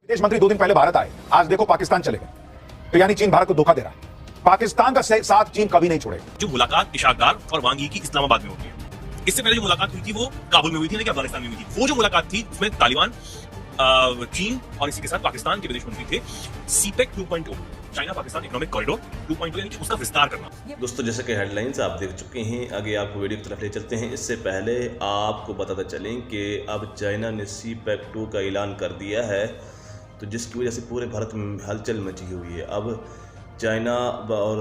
विदेश मंत्री 2 दिन पहले भारत आए, आज देखो पाकिस्तान चले गए। तो यानी चीन भारत को धोखा दे रहा है। पाकिस्तान का साथ चीन कभी नहीं छोड़ेगा। जो मुलाकात इशाक डार और वांग यी की इस्लामाबाद में होती है, इससे पहले जो मुलाकात हुई थी वो काबुल में हुई थी, अफगानिस्तान में हुई थी। वो जो मुलाकात थी उसमें तालिबान, चीन और इसी के साथ पाकिस्तान के विदेश मंत्री थे। CPEC 2.0 China Pakistan economic corridor 2.0 यानी कि उसका विस्तार करना। दोस्तों, जैसे कि हेडलाइंस आप देख चुके हैं, आगे आपको वीडियो की तरफ ले चलते हैं। इससे पहले आपको बताते चलें कि अब चाइना ने सीपेक 2 का ऐलान कर दिया है, तो जिसकी वजह से पूरे भारत में हलचल मची हुई है। अब चाइना और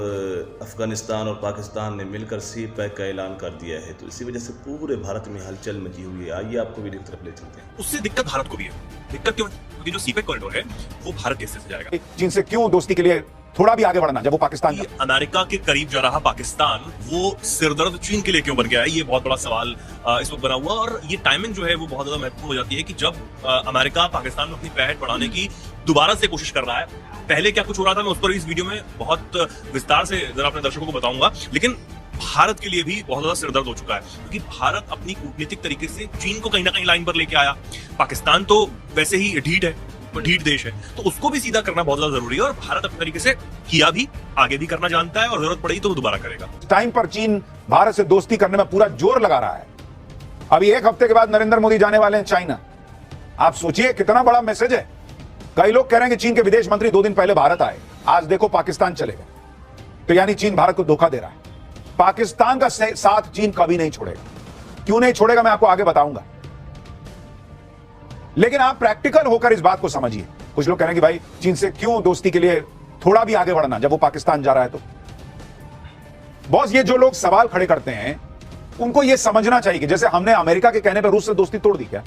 अफगानिस्तान और पाकिस्तान ने मिलकर सीपेक का ऐलान कर दिया है, तो इसी वजह से पूरे भारत में हलचल मची हुई है। आइए आपको वीडियो की तरफ ले चलते हैं। उससे दिक्कत भारत को भी है। दिक्कत क्यों? क्योंकि जो सीपेक कॉरिडोर है वो भारत के हिस्से से जाएगा। चीन से क्यों दोस्ती के लिए थोड़ा भी आगे बढ़ना जब वो पाकिस्तान अमेरिका के करीब जा रहा पाकिस्तान, वो सिरदर्द चीन के लिए क्यों बन गया है? ये बहुत बड़ा सवाल इस वक्त बना हुआ। और ये टाइमिंग जो है वो बहुत ज्यादा महत्वपूर्ण हो जाती है कि जब अमेरिका पाकिस्तान में अपनी पैठ बढ़ाने की दोबारा से कोशिश कर रहा है। पहले क्या कुछ हो रहा था मैं उस पर इस वीडियो में बहुत विस्तार से जरा अपने दर्शकों को बताऊंगा, लेकिन भारत के लिए भी बहुत ज्यादा सिरदर्द हो चुका है, क्योंकि भारत अपनी कूटनीतिक तरीके से चीन को कहीं ना कहीं लाइन पर लेके आया। पाकिस्तान तो वैसे ही ढीठ है, ढीठ देश है, तो उसको भी सीधा करना बहुत ज्यादा जरूरी है। और भारत अपने तरीके से किया भी, आगे भी करना जानता है, और जरूरत पड़ी तो वो दोबारा करेगा। टाइम पर चीन भारत से दोस्ती करने में पूरा जोर लगा रहा है। अभी एक हफ्ते के बाद नरेंद्र मोदी जाने वाले हैं चाइना। आप सोचिए कितना बड़ा मैसेज है। कई लोग कह रहे हैं कि चीन के विदेश मंत्री 2 दिन पहले भारत आए, आज देखो पाकिस्तान चले गए। तो यानी चीन भारत को धोखा दे रहा है। पाकिस्तान का साथ चीन कभी नहीं छोड़ेगा। क्यों नहीं छोड़ेगा मैं आपको आगे बताऊंगा, लेकिन आप प्रैक्टिकल होकर इस बात को समझिए। कुछ लोग कह रहे हैं कि भाई चीन से क्यों दोस्ती के लिए थोड़ा भी आगे बढ़ना जब वो पाकिस्तान जा रहा है। तो बॉस, ये जो लोग सवाल खड़े करते हैं उनको ये समझना चाहिए कि जैसे हमने अमेरिका के कहने पर रूस से दोस्ती तोड़ दी क्या,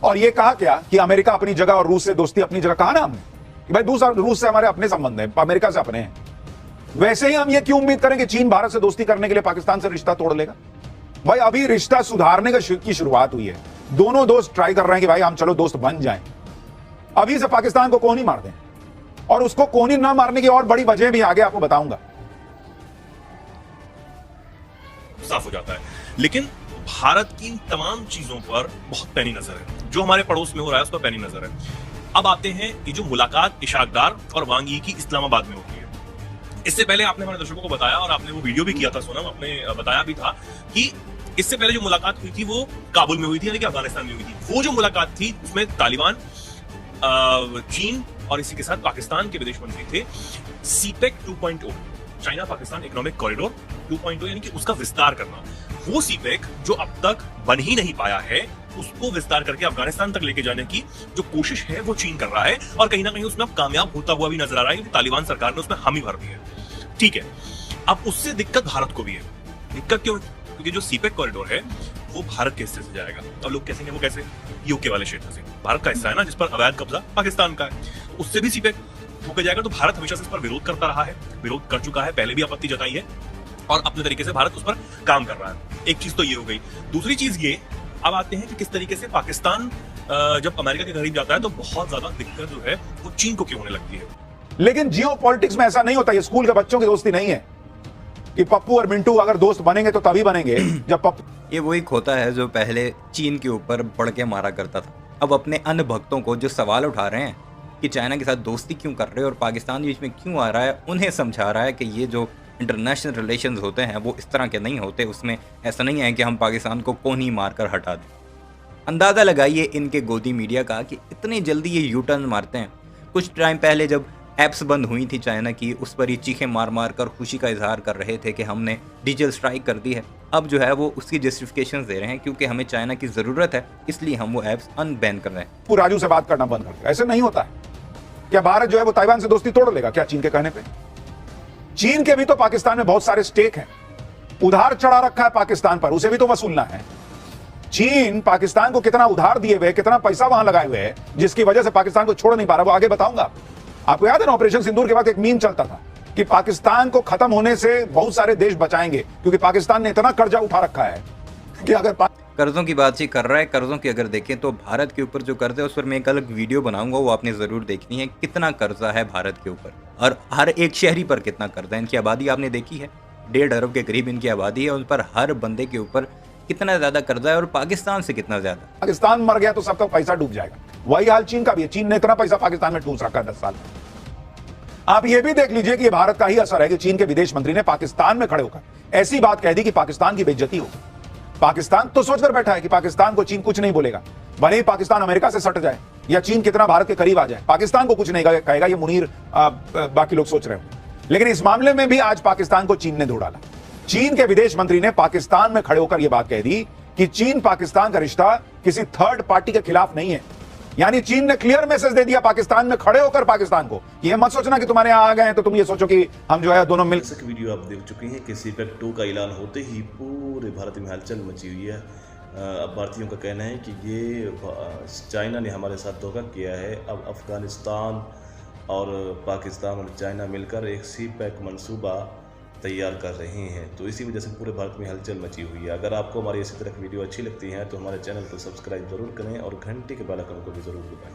और ये कहा क्या कि अमेरिका अपनी जगह और रूस से दोस्ती अपनी जगह। कहा ना हमने कि भाई रूस से हमारे अपने संबंध हैं, अमेरिका से अपने हैं। वैसे ही हम ये क्यों उम्मीद करें कि चीन भारत से दोस्ती करने के लिए पाकिस्तान से रिश्ता तोड़ लेगा? भाई अभी रिश्ता सुधारने की शुरुआत हुई है। दोनों दोस्त ट्राई कर रहे हैं कि भाई हम चलो दोस्त बन जाएं। अभी से पाकिस्तान को कोहनी मार दें, और उसको कोहनी ना मारने की और बड़ी वजह भी आगे आपको बताऊंगा। साफ हो जाता है, लेकिन भारत की इन तमाम चीजों पर बहुत पैनी नजर है। जो हमारे पड़ोस में हो रहा है उस पर पैनी नजर है। अब आते हैं कि जो मुलाकात इशाक डार और वांग यी की इस्लामाबाद में होती है। इससे पहले आपने हमारे दर्शकों को बताया, और आपने वो वीडियो भी किया था सोनम, आपने बताया भी था कि इससे पहले जो मुलाकात हुई थी वो काबुल में हुई थी, यानी कि अफगानिस्तान में हुई थी। वो जो मुलाकात थी उसमें तालिबान, चीन और इसी के साथ पाकिस्तान के विदेश मंत्री थे। CPEC 2.0 China Pakistan economic corridor 2.0 यानी कि उसका विस्तार करना। वो सीपेक जो अब तक बन ही नहीं पाया है, उसको विस्तार करके अफगानिस्तान तक लेके जाने की जो कोशिश है वो चीन कर रहा है, और कहीं ना कहीं उसमें अब कामयाब होता हुआ भी नजर आ रहा है, क्योंकि तालिबान सरकार ने उसमें हामी भर दी है। ठीक है, अब उससे दिक्कत भारत को भी है। दिक्कत क्यों? क्योंकि जो सीपेक कॉरिडोर है वो भारत के हिस्से से जाएगा। अब लोग कहेंगे वो कैसे? यूके वाले क्षेत्र से, भारत का हिस्सा है ना जिस पर अवैध कब्जा पाकिस्तान का है, तो उससे भी सीपेक होके जाएगा। तो भारत हमेशा से इस पर विरोध करता रहा है, विरोध कर चुका है, पहले भी आपत्ति जताई है, और अपने तरीके से भारत उस पर काम कर रहा है। एक चीज तो ये हो गई। दूसरी चीज ये, अब आते हैं कि किस तरीके से पाकिस्तान जब अमेरिका के करीब जाता है तो बहुत ज्यादा दिक्कत जो है वो चीन को क्यों होने लगती है। लेकिन जियो पॉलिटिक्स में ऐसा नहीं होता। ये स्कूल के बच्चों की दोस्ती नहीं है कि पप्पू और मिंटू अगर दोस्त बनेंगे तो तभी बनेंगे जब पप्पू। ये वही खोता है जो पहले चीन के ऊपर बढ़ के मारा करता था। अब अपने अन्य भक्तों को जो सवाल उठा रहे हैं कि चाइना के साथ दोस्ती क्यों कर रहे हैं और पाकिस्तान बीच में क्यों आ रहा है, उन्हें समझा रहा है कि ये जो इंटरनेशनल रिलेशंस होते हैं वो इस तरह के नहीं होते। उसमें ऐसा नहीं है कि हम पाकिस्तान को कोहनी मार कर हटा दें। अंदाज़ा लगाइए इनके गोदी मीडिया का कि इतनी जल्दी ये यू टर्न मारते हैं। कुछ टाइम पहले जब ऐप्स बंद हुई थी चाइना की, उस पर ये चीखें मार मार कर खुशी का इजहार कर रहे थे कि हमने डिजिटल स्ट्राइक कर दी है। अब जो है वो उसकी जस्टिफिकेशन दे रहे हैं क्योंकि हमें चाइना की ज़रूरत है, इसलिए हम वो ऐप्स अनबैन कर रहे हैं। राजू से बात करना बंद कर दिया। ऐसे नहीं होता है। क्या भारत जो है वो ताइवान से दोस्ती तोड़ लेगा क्या चीन के कहने पे? चीन के भी तो पाकिस्तान में बहुत सारे स्टेक हैं। उधार चढ़ा रखा है पाकिस्तान पर, उसे भी तो वसूलना है। चीन पाकिस्तान को कितना उधार दिए हुए, कितना पैसा वहां लगाए हुए है, जिसकी वजह से पाकिस्तान को छोड़ नहीं पा रहा। वो आगे बताऊंगा। आपको याद है ना, ऑपरेशन सिंदूर के बाद एक मीम चलता था कि पाकिस्तान को खत्म होने से बहुत सारे देश बचाएंगे, क्योंकि पाकिस्तान ने इतना कर्जा उठा रखा है कि अगर कर्जों की बात ही कर रहा है। कर्जों की अगर देखें तो भारत के ऊपर जो कर्ज है उस पर मैं एक अलग वीडियो बनाऊंगा, वो आपने ज़रूर देखनी है। कितना कर्जा है भारत के ऊपर और हर एक शहरी पर कितना कर्जा है। इनकी आबादी आपने देखी है, 1.5 अरब के करीब इनकी आबादी है। उन पर हर बंदे के ऊपर कितना ज़्यादा कर्जा है और पाकिस्तान से कितना ज़्यादा। पाकिस्तान मर गया तो सबका पैसा डूब जाएगा। वही हाल चीन का भी है। चीन ने इतना पैसा पाकिस्तान में ठूस रखा है 10 साल में। आप ये भी देख लीजिए कि ये भारत का ही असर है कि चीन के विदेश मंत्री ने पाकिस्तान में खड़े होकर ऐसी बात कह दी कि पाकिस्तान की बेइज्जती हो। पाकिस्तान तो सोचकर बैठा है कि पाकिस्तान को चीन कुछ नहीं बोलेगा, भले ही पाकिस्तान अमेरिका से सट जाए या चीन कितना भारत के करीब आ जाए, पाकिस्तान को कुछ नहीं कहेगा। ये मुनीर बाकी लोग सोच रहे हो, लेकिन इस मामले में भी आज पाकिस्तान को चीन ने धो डाला। चीन के विदेश मंत्री ने पाकिस्तान में खड़े होकर यह बात कह दी कि चीन पाकिस्तान का रिश्ता किसी थर्ड पार्टी के खिलाफ नहीं है। यानी चीन ने क्लियर मैसेज दे दिया पाकिस्तान में खड़े होकर पाकिस्तान को, ये मत सोचना कि तुम्हारे यहां आ गए हैं तो तुम ये सोचो कि हम जो है दोनों मिल। जैसे कि वीडियो आप देख चुके हैं कि सीपेक 2 का ऐलान होते ही पूरे भारत में हलचल मची हुई है। अब भारतीयों का कहना है कि ये चाइना ने हमारे साथ धोखा किया है। अब अफगानिस्तान और पाकिस्तान और चाइना मिलकर एक सीपेक मंसूबा तैयार कर रहे हैं, तो इसी वजह से पूरे भारत में हलचल मची हुई है। अगर आपको हमारी इसी तरह की वीडियो अच्छी लगती है तो हमारे चैनल को सब्सक्राइब जरूर करें और घंटी के बेल आइकन को भी जरूर दबाएं।